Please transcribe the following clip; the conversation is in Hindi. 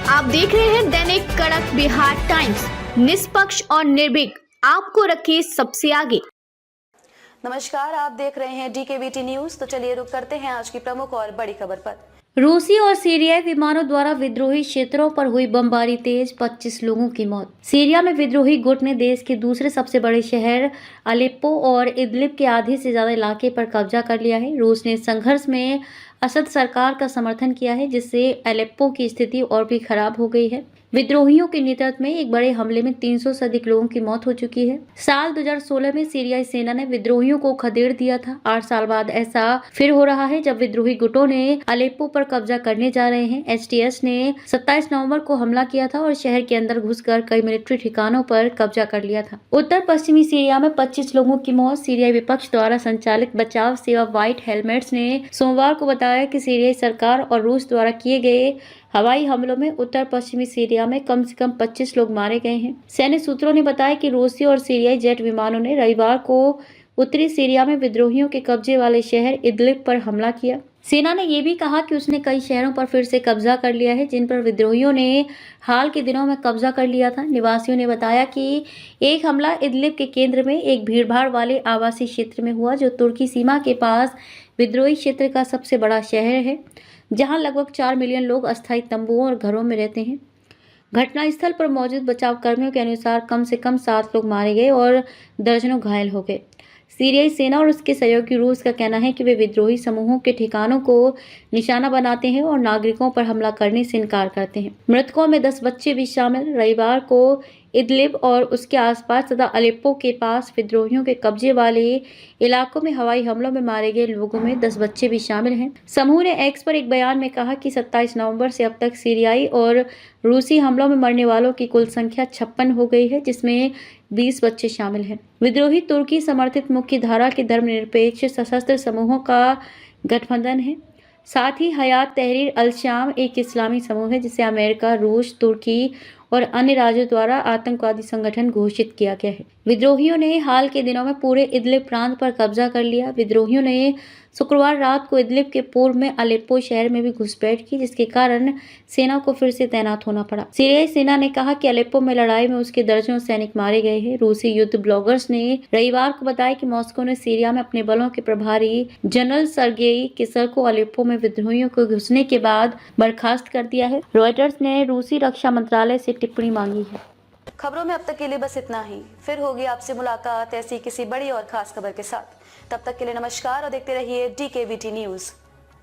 आप देख रहे हैं दैनिक कड़क बिहार टाइम्स, निष्पक्ष और निर्भीक, आपको रखे सबसे आगे। नमस्कार, आप देख रहे हैं DKBT न्यूज। तो चलिए रुक करते हैं आज की प्रमुख और बड़ी खबर पर। रूसी और सीरियाई विमानों द्वारा विद्रोही क्षेत्रों पर हुई बमबारी तेज, 25 लोगों की मौत। सीरिया में विद्रोही गुट ने देश के दूसरे सबसे बड़े शहर अलेप्पो और इदलिब के आधे से ज्यादा इलाके पर कब्जा कर लिया है। रूस ने संघर्ष में असद सरकार का समर्थन किया है, जिससे अलेप्पो की स्थिति और भी खराब हो गई है। विद्रोहियों के नेतृत्व में एक बड़े हमले में 300 से अधिक लोगों की मौत हो चुकी है। साल 2016 में सीरियाई सेना ने विद्रोहियों को खदेड़ दिया था। 8 साल बाद ऐसा फिर हो रहा है, जब विद्रोही गुटों ने अलेप्पो पर कब्जा करने जा रहे हैं। HTS ने 27 नवंबर को हमला किया था और शहर के अंदर घुसकर कई मिलिट्री ठिकानों पर कब्जा कर लिया था। उत्तर पश्चिमी सीरिया में 25 लोगों की मौत। सीरियाई विपक्ष द्वारा संचालित बचाव सेवा व्हाइट हेलमेट्स ने सोमवार को बताया कि सीरियाई सरकार और रूस द्वारा किए गए हवाई हमलों में उत्तर पश्चिमी सीरिया में कम से कम 25 लोग मारे गए हैं। सैन्य सूत्रों ने बताया कि रूसी और सीरियाई जेट विमानों ने रविवार को उत्तरी सीरिया में विद्रोहियों के कब्जे वाले शहर इदलिब पर हमला किया। सेना ने यह भी कहा कि उसने कई शहरों पर फिर से कब्जा कर लिया है, जिन पर विद्रोहियों ने हाल के दिनों में कब्जा कर लिया था। निवासियों ने बताया कि एक हमला इदलिब के केंद्र में एक भीड़भाड़ वाले आवासीय क्षेत्र में हुआ, जो तुर्की सीमा के पास विद्रोही क्षेत्र का सबसे बड़ा शहर है, जहां लगभग 4 मिलियन लोग अस्थायी तंबुओं और घरों में रहते हैं। घटनास्थल पर मौजूद बचाव कर्मियों के अनुसार कम से कम 7 लोग मारे गए और दर्जनों घायल हो गए। सीरियाई सेना और उसके सहयोगी रूस का कहना है कि वे विद्रोही समूहों के ठिकानों को निशाना बनाते हैं और नागरिकों पर हमला करने से इनकार करते हैं। मृतकों में 10 बच्चे भी शामिल। रविवार को इदलिब और उसके आसपास तथा अलेप्पो के पास विद्रोहियों के कब्जे वाले इलाकों में हवाई हमलों में मारे गए लोगों में 10 बच्चे भी शामिल हैं। समूह ने एक्स पर एक बयान में कहा कि 27 नवंबर से अब तक सीरियाई और रूसी हमलों में मरने वालों की कुल संख्या 56 हो गई है, जिसमें 20 बच्चे शामिल हैं। विद्रोही तुर्की समर्थित मुख्य धारा के धर्मनिरपेक्ष सशस्त्र समूहों का गठबंधन है। साथ ही हयात तहरीर अल शाम एक इस्लामी समूह है, जिसे अमेरिका, रूस, तुर्की और अन्य राज्यों द्वारा आतंकवादी संगठन घोषित किया गया है। विद्रोहियों ने हाल के दिनों में पूरे इदलिब प्रांत पर कब्जा कर लिया। विद्रोहियों ने शुक्रवार रात को इदलिब के पूर्व में अलेप्पो शहर में भी घुसपैठ की, जिसके कारण सेना को फिर से तैनात होना पड़ा। सीरियाई सेना ने कहा कि अलेप्पो में लड़ाई में उसके दर्जनों सैनिक मारे गए हैं। रूसी युद्ध ब्लॉगर्स ने रविवार को बताया कि मॉस्को ने सीरिया में अपने बलों के प्रभारी जनरल सर्गेई किसर को अलेप्पो में विद्रोहियों को घुसने के बाद बर्खास्त कर दिया है। रॉयटर्स ने रूसी रक्षा मंत्रालय से टिप्पणी मांगी है। खबरों में अब तक के लिए बस इतना ही। फिर होगी आपसे मुलाकात ऐसी किसी बड़ी और खास खबर के साथ। तब तक के लिए नमस्कार और देखते रहिए DKBT न्यूज।